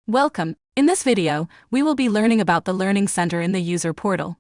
Welcome. In this video, we will be learning about the Learning Center in the user portal.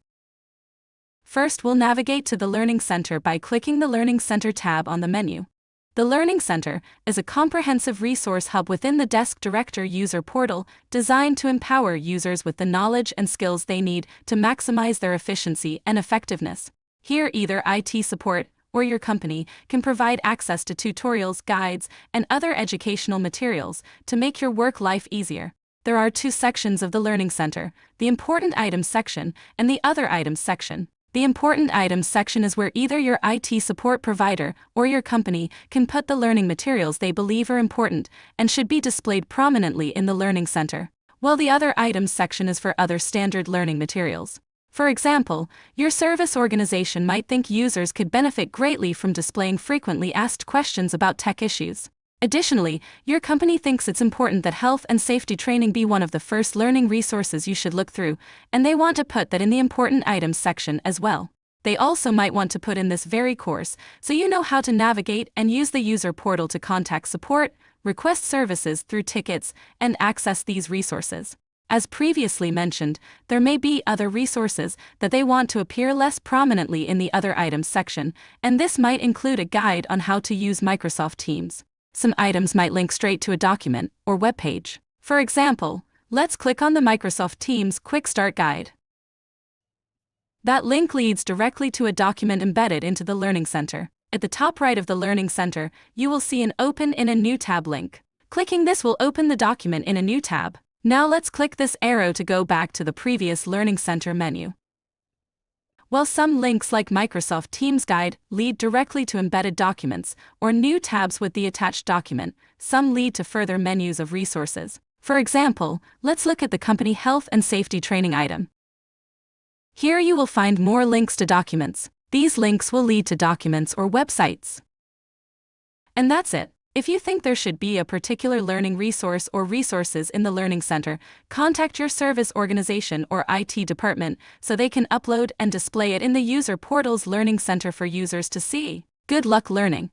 First, we'll navigate to the Learning Center by clicking the Learning Center tab on the menu. The Learning Center is a comprehensive resource hub within the Desk Director user portal designed to empower users with the knowledge and skills they need to maximize their efficiency and effectiveness. Here, either IT support or your company can provide access to tutorials, guides, and other educational materials to make your work life easier. There are two sections of the Learning Center, the Important Items section and the Other Items section. The Important Items section is where either your IT support provider or your company can put the learning materials they believe are important and should be displayed prominently in the Learning Center, while the Other Items section is for other standard learning materials. For example, your service organization might think users could benefit greatly from displaying frequently asked questions about tech issues. Additionally, your company thinks it's important that health and safety training be one of the first learning resources you should look through, and they want to put that in the Important Items section as well. They also might want to put in this very course so you know how to navigate and use the user portal to contact support, request services through tickets, and access these resources. As previously mentioned, there may be other resources that they want to appear less prominently in the Other Items section, and this might include a guide on how to use Microsoft Teams. Some items might link straight to a document or web page. For example, let's click on the Microsoft Teams Quick Start Guide. That link leads directly to a document embedded into the Learning Center. At the top right of the Learning Center, you will see an Open in a New Tab link. Clicking this will open the document in a new tab. Now let's click this arrow to go back to the previous Learning Center menu. While some links like Microsoft Teams Guide lead directly to embedded documents or new tabs with the attached document, some lead to further menus of resources. For example, let's look at the Company Health and Safety Training item. Here you will find more links to documents. These links will lead to documents or websites. And that's it. If you think there should be a particular learning resource or resources in the Learning Center, contact your service organization or IT department so they can upload and display it in the user portal's Learning Center for users to see. Good luck learning!